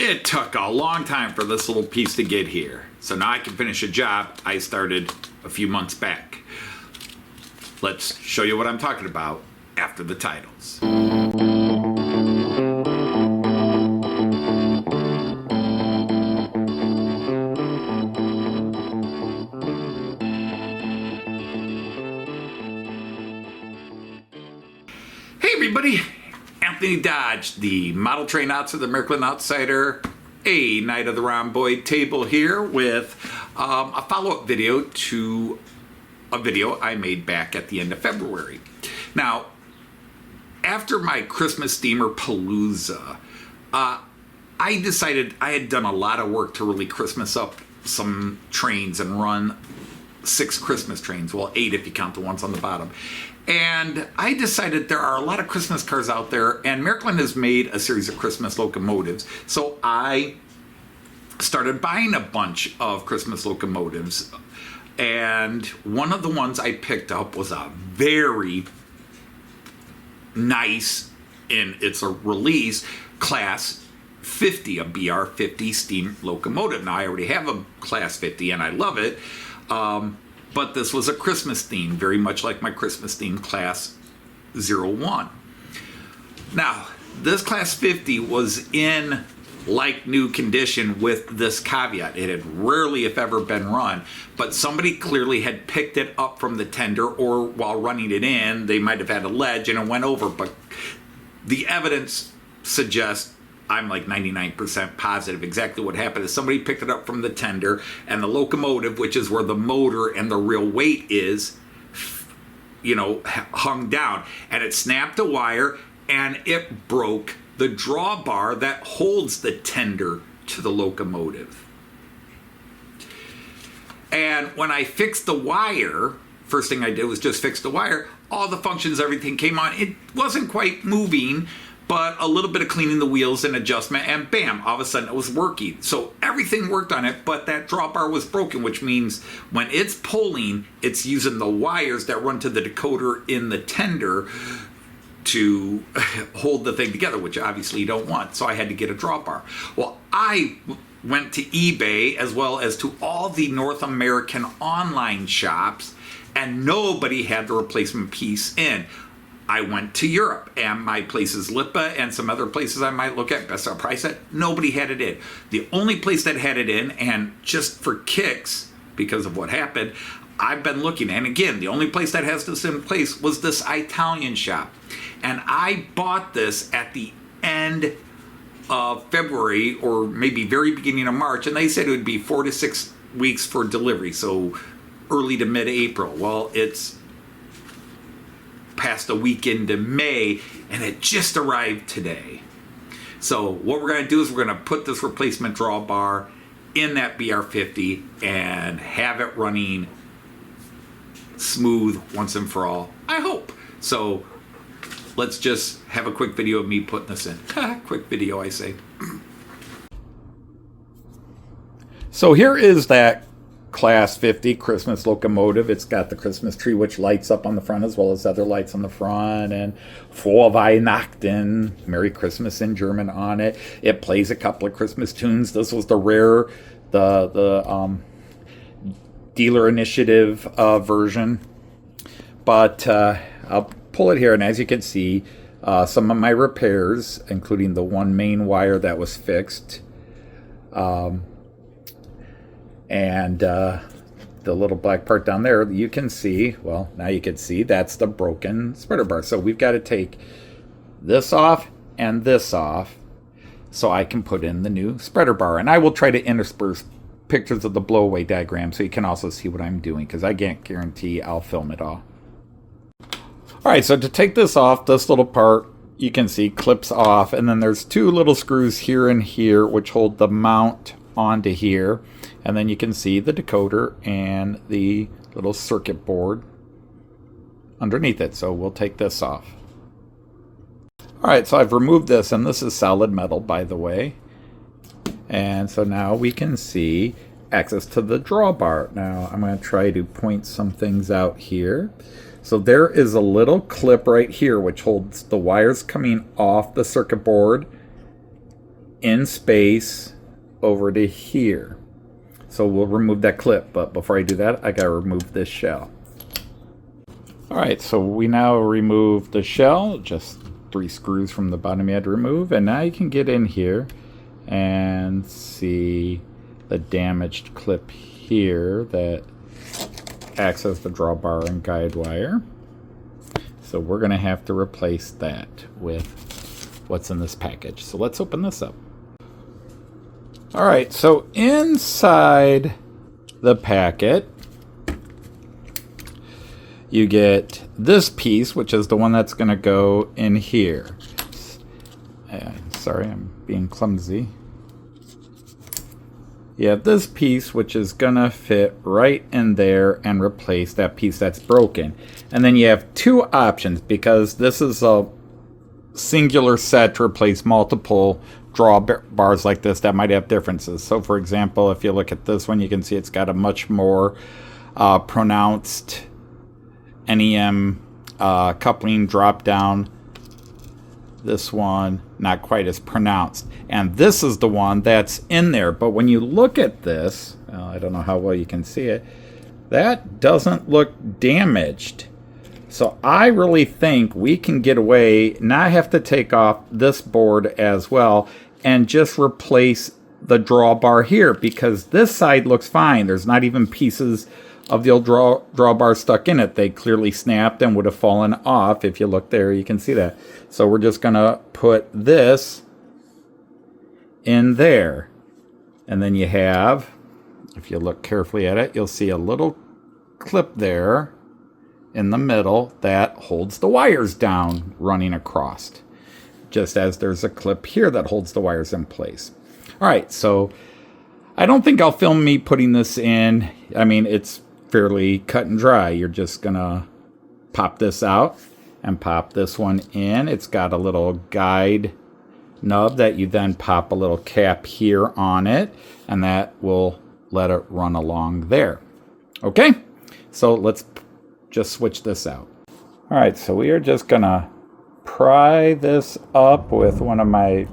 It took a long time for this little piece to get here. So now I can finish a job I started a few months back. Let's show you what I'm talking about after the titles. Hey everybody, Anthony Dodge, the model train outsider, the American Outsider, a Night of the Rhomboid table here with a follow-up video to a video I made back at the end of February. Now, after my Christmas steamer palooza, I decided I had done a lot of work to really Christmas up some trains and run 6 Christmas trains, well 8 if you count the ones on the bottom. And I decided there are a lot of Christmas cars out there, and Maryland has made a series of Christmas locomotives. So I started buying a bunch of Christmas locomotives. And one of the ones I picked up was a very nice, and it's a release, Class 50, a BR50 steam locomotive. Now I already have a Class 50 and I love it. But this was a Christmas theme, very much like my Christmas theme Class 01. Now, this Class 50 was in like new condition with this caveat. It had rarely, if ever, been run, but somebody clearly had picked it up from the tender, or while running it in, they might have had a ledge and it went over. But the evidence suggests, I'm like 99% positive exactly what happened is somebody picked it up from the tender, and the locomotive, which is where the motor and the real weight is, you know, hung down, and it snapped a wire and it broke the drawbar that holds the tender to the locomotive. And when I fixed the wire, first thing I did was just fix the wire, all the functions, everything came on. It wasn't quite moving, but a little bit of cleaning the wheels and adjustment, and bam, all of a sudden it was working. So everything worked on it, but that drawbar was broken, which means when it's pulling, it's using the wires that run to the decoder in the tender to hold the thing together, which obviously you don't want. So I had to get a drawbar. Well, I went to eBay as well as to all the North American online shops, and nobody had the replacement piece in. I went to Europe, and my places, Lipa and some other places I might look at, best I'll price it, nobody had it in. The only place that had it in, and just for kicks, because of what happened, I've been looking, and again, the only place that has this in place was this Italian shop. And I bought this at the end of February, or maybe very beginning of March, and they said it would be 4 to 6 weeks for delivery, so early to mid-April. Well, it's past a week into May, and it just arrived today. So what we're going to do is we're going to put this replacement drawbar in that BR50 and have it running smooth once and for all, I hope. So let's just have a quick video of me putting this in. Quick video, I say. So here is that Class 50 Christmas locomotive. It's got the Christmas tree, which lights up on the front as well as other lights on the front, and Frohe Weihnachten, Merry Christmas in German on it. It plays a couple of Christmas tunes. This was the rare, the dealer initiative version. But I'll pull it here, and as you can see, some of my repairs, including the one main wire that was fixed, and the little black part down there, you can see, well, now you can see that's the broken spreader bar. So we've got to take this off and this off so I can put in the new spreader bar. And I will try to intersperse pictures of the blow-away diagram so you can also see what I'm doing, because I can't guarantee I'll film it all. All right, so to take this off, this little part, you can see clips off, and then there's 2 little screws here and here which hold the mount onto here, and then you can see the decoder and the little circuit board underneath it. So we'll take this off. All right, so I've removed this, and this is solid metal, by the way. And so now we can see access to the drawbar. Now I'm going to try to point some things out here. So there is a little clip right here which holds the wires coming off the circuit board in space over to here. So we'll remove that clip, but before I do that, I gotta remove this shell. All right, so we now remove the shell, just 3 screws from the bottom you had to remove, and now you can get in here and see the damaged clip here that acts as the drawbar and guide wire. So we're gonna have to replace that with what's in this package. So let's open this up. All right, so inside the packet, you get this piece, which is the one that's going to go in here. Sorry, I'm being clumsy. You have this piece, which is going to fit right in there and replace that piece that's broken. And then you have 2 options, because this is a singular set to replace multiple drawbars like this that might have differences. So for example, if you look at this one, you can see it's got a much more pronounced NEM coupling drop down. This one not quite as pronounced, and this is the one that's in there. But when you look at this, I don't know how well you can see it, that doesn't look damaged. So I really think we can get away, not have to take off this board as well, and just replace the drawbar here, because this side looks fine. There's not even pieces of the old drawbar stuck in it. They clearly snapped and would have fallen off. If you look there, you can see that. So we're just gonna put this in there. And then you have, if you look carefully at it, you'll see a little clip there in the middle that holds the wires down running across, just as there's a clip here that holds the wires in place. All right, so I don't think I'll film me putting this in. I mean, it's fairly cut and dry. You're just gonna pop this out and pop this one in. It's got a little guide nub that you then pop a little cap here on it, and that will let it run along there. Okay, so let's just switch this out. All right, so we are just gonna pry this up with one of my,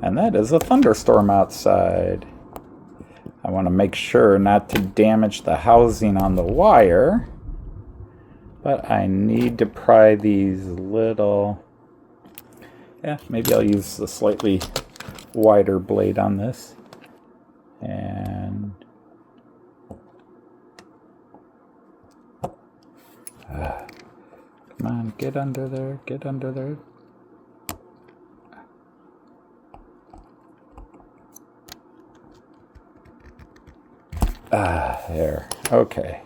and that is a thunderstorm outside. I want to make sure not to damage the housing on the wire, but I need to pry these little, maybe I'll use the slightly wider blade on this. And come on, get under there, get under there. There. Okay.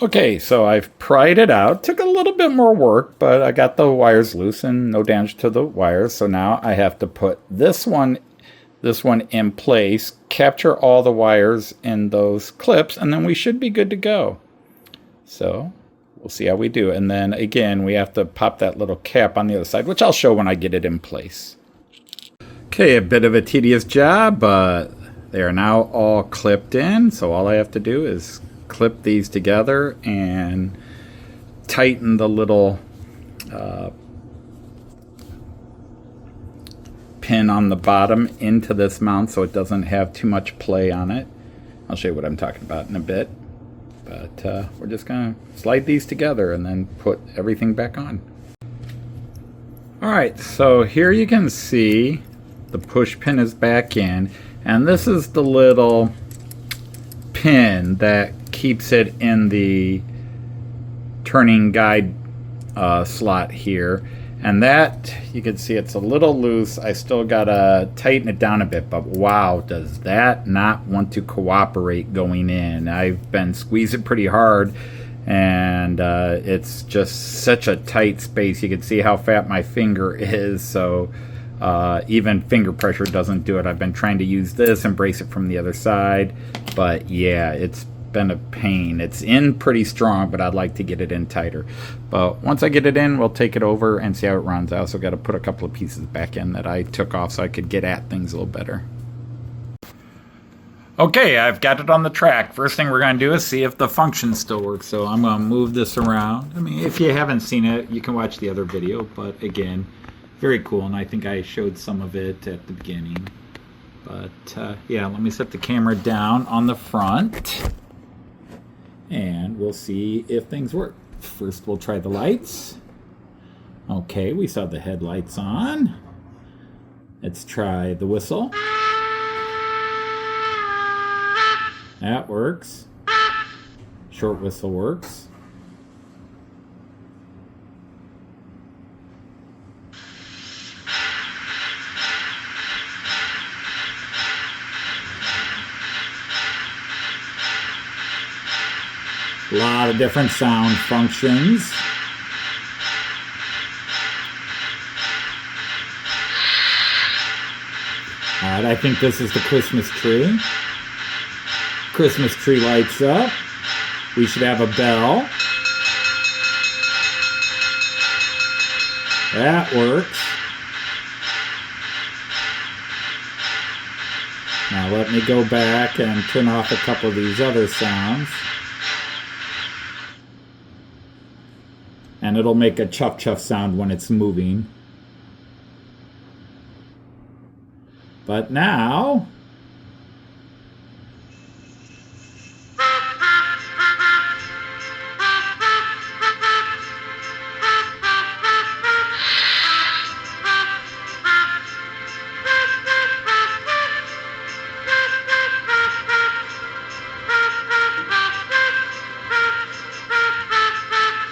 Okay, so I've pried it out. Took a little bit more work, but I got the wires loose and no damage to the wires. So now I have to put this one in place, capture all the wires in those clips, and then we should be good to go. So we'll see how we do. And then again, we have to pop that little cap on the other side, which I'll show when I get it in place. Okay, a bit of a tedious job, but they are now all clipped in. So all I have to do is clip these together and tighten the little pin on the bottom into this mount so it doesn't have too much play on it. I'll show you what I'm talking about in a bit. But we're just going to slide these together and then put everything back on. All right, so here you can see the push pin is back in, and this is the little pin that keeps it in the turning guide slot here. And that, you can see it's a little loose. I still gotta tighten it down a bit, but wow, does that not want to cooperate going in. I've been squeezing pretty hard, and it's just such a tight space. You can see how fat my finger is, so even finger pressure doesn't do it. I've been trying to use this and brace it from the other side, but yeah, it's been a pain. It's in pretty strong, but I'd like to get it in tighter. But once I get it in, we'll take it over and see how it runs. I also got to put a couple of pieces back in that I took off so I could get at things a little better. Okay, I've got it on the track. First thing we're going to do is see if the function still works. So I'm going to move this around. I mean, if you haven't seen it, you can watch the other video. But again, very cool. And I think I showed some of it at the beginning. But yeah, let me set the camera down on the front. And we'll see if things work. First, we'll try the lights. Okay, we saw the headlights on. Let's try the whistle. That works. Short whistle works. A lot of different sound functions. All right, I think this is the Christmas tree. Christmas tree lights up. We should have a bell. That works. Now let me go back and turn off a couple of these other sounds. And it'll make a chuff chuff sound when it's moving. But now,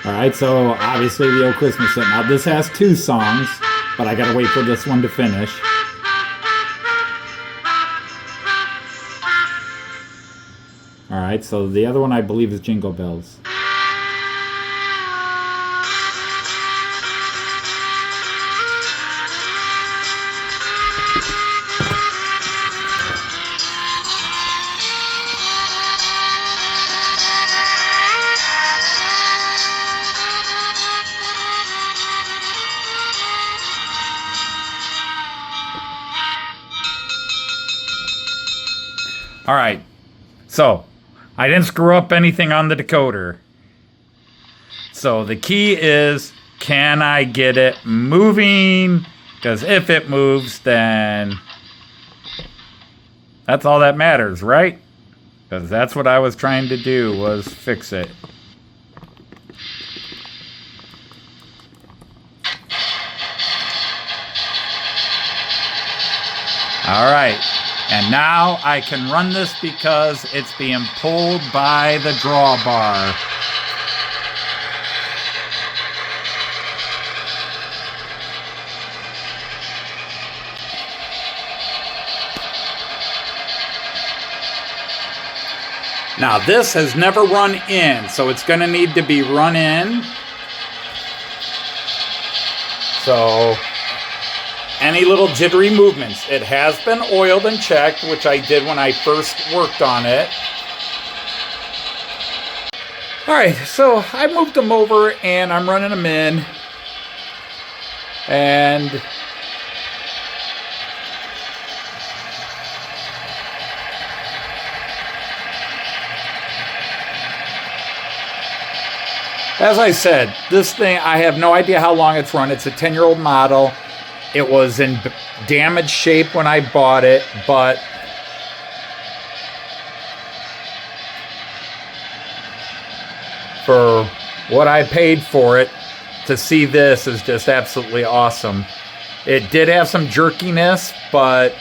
alright, so obviously the old Christmas hit. Now this has 2 songs, but I gotta wait for this one to finish. Alright, so the other one I believe is Jingle Bells. All right, so I didn't screw up anything on the decoder. So the key is, can I get it moving? Because if it moves, then that's all that matters, right? Because that's what I was trying to do, was fix it. All right. And now I can run this because it's being pulled by the drawbar. Now this has never run in, so it's going to need to be run in. So any little jittery movements. It has been oiled and checked, which I did when I first worked on it. Alright, so I moved them over and I'm running them in. And as I said, this thing, I have no idea how long it's run. It's a 10-year-old model. It was in damaged shape when I bought it, but for what I paid for it, to see this is just absolutely awesome. It did have some jerkiness, but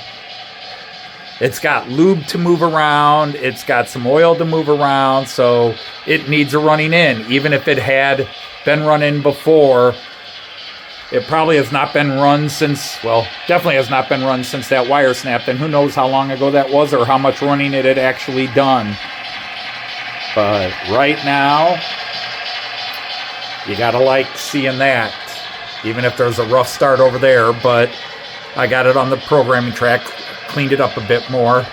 it's got lube to move around. It's got some oil to move around, so it needs a running in. Even if it had been run in before, it probably has not been run since, well, definitely has not been run since that wire snapped, and who knows how long ago that was or how much running it had actually done. But right now, you gotta like seeing that, even if there's a rough start over there. But I got it on the programming track, cleaned it up a bit more,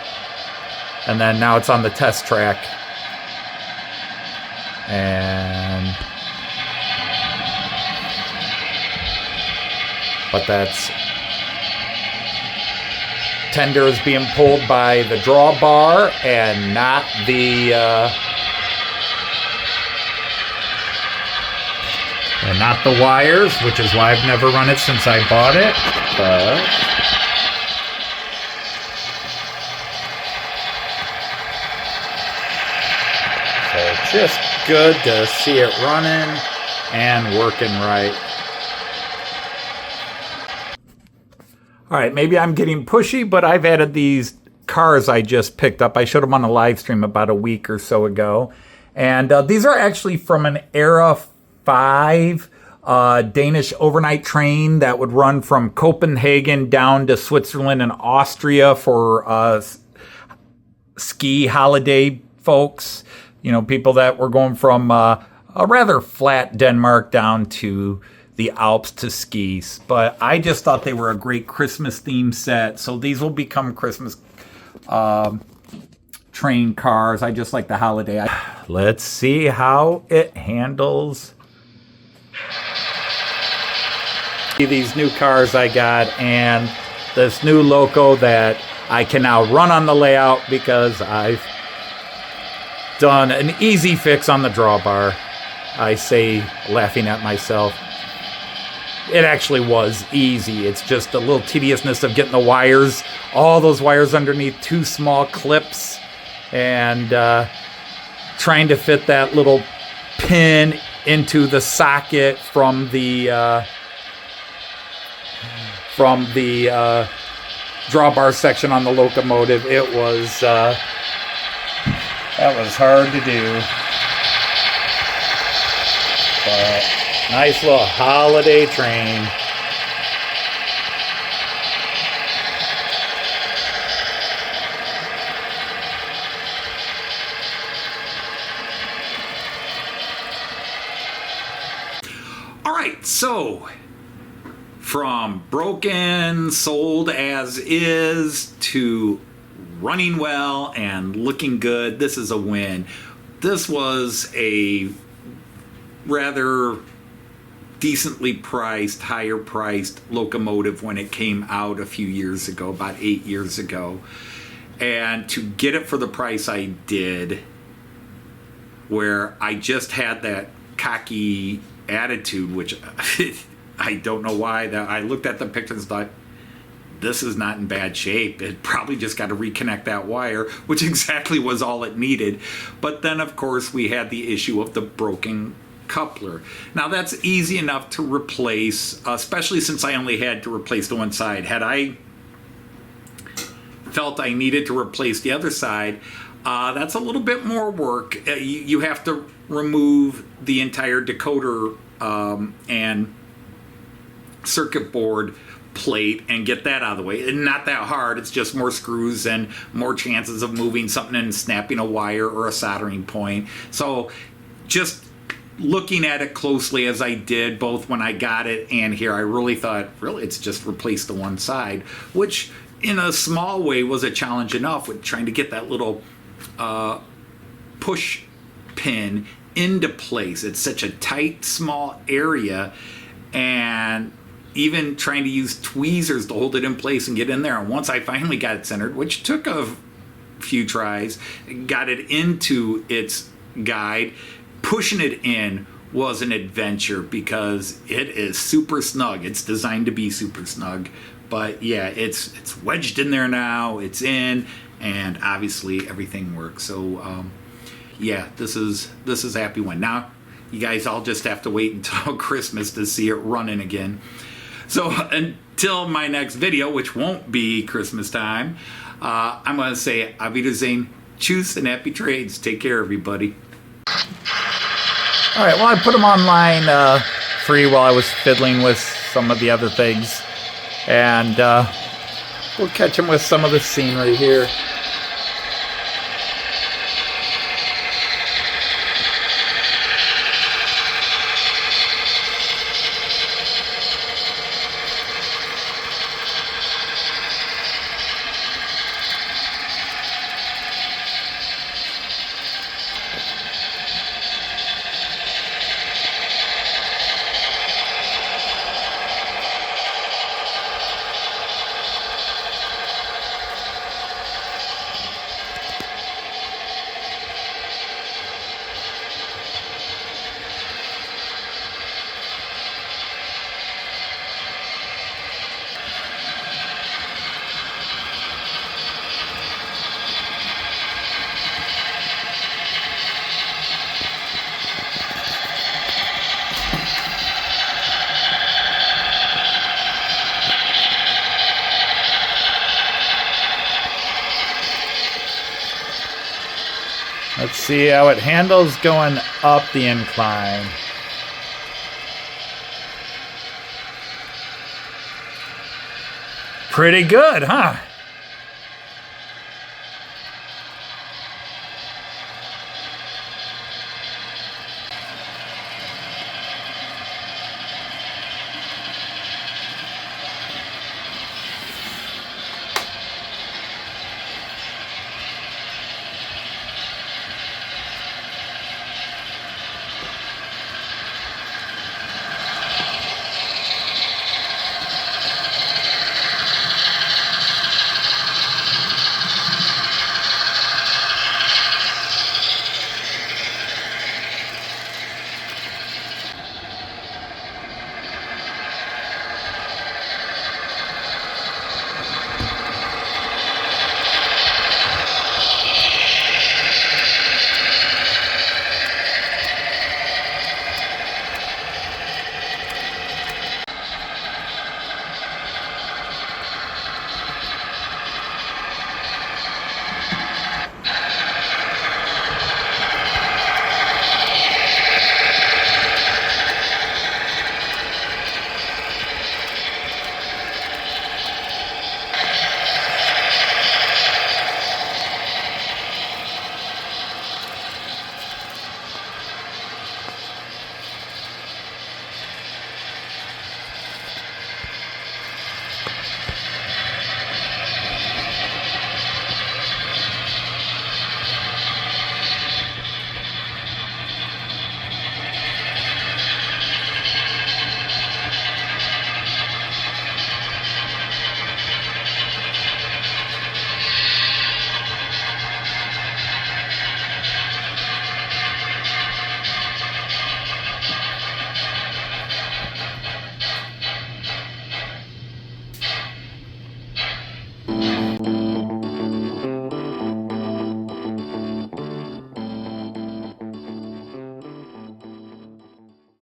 and then now it's on the test track. And but tender is being pulled by the drawbar and not the wires, which is why I've never run it since I bought it. But so it's just good to see it running and working right. All right, maybe I'm getting pushy, but I've added these cars I just picked up. I showed them on a live stream about a week or so ago. And these are actually from an Era 5 Danish overnight train that would run from Copenhagen down to Switzerland and Austria for ski holiday folks. You know, people that were going from a rather flat Denmark down to the Alps to skis. But I just thought they were a great Christmas themed set. So these will become Christmas train cars. I just like the holiday. Let's see how it handles. These new cars I got and this new loco that I can now run on the layout because I've done an easy fix on the drawbar. I say, laughing at myself. It actually was easy. It's just a little tediousness of getting the wires, all those wires underneath two small clips, and trying to fit that little pin into the socket from the drawbar section on the locomotive. It was that was hard to do. But nice little holiday train. All right, so from broken, sold as is, to running well and looking good, this is a win. This was a rather decently priced, higher priced locomotive when it came out a few years ago, about 8 years ago. And to get it for the price I did, where I just had that cocky attitude, which I don't know why, that I looked at the pictures and thought, this is not in bad shape. It probably just got to reconnect that wire, which exactly was all it needed. But then, of course, we had the issue of the broken coupler. Now, that's easy enough to replace, especially since I only had to replace the one side. Had I felt I needed to replace the other side, that's a little bit more work. You have to remove the entire decoder and circuit board plate and get that out of the way. And not that hard. It's just more screws and more chances of moving something and snapping a wire or a soldering point. So just looking at it closely as I did both when I got it and here, I really thought, really, it's just replace the one side, which in a small way was a challenge enough with trying to get that little push pin into place. It's such a tight, small area, and even trying to use tweezers to hold it in place and get in there. And once I finally got it centered, which took a few tries, got it into its guide, pushing it in was an adventure because it is super snug. It's designed to be super snug. But yeah, it's wedged in there now. It's in, and obviously everything works. So yeah, this is a happy one. Now, you guys all just have to wait until Christmas to see it running again. So until my next video, which won't be Christmas time, I'm going to say Auf Wiedersehen, tschüss, and happy trades. Take care, everybody. All right, well, I put them online free while I was fiddling with some of the other things. And we'll catch them with some of the scenery here. Let's see how it handles going up the incline. Pretty good, huh?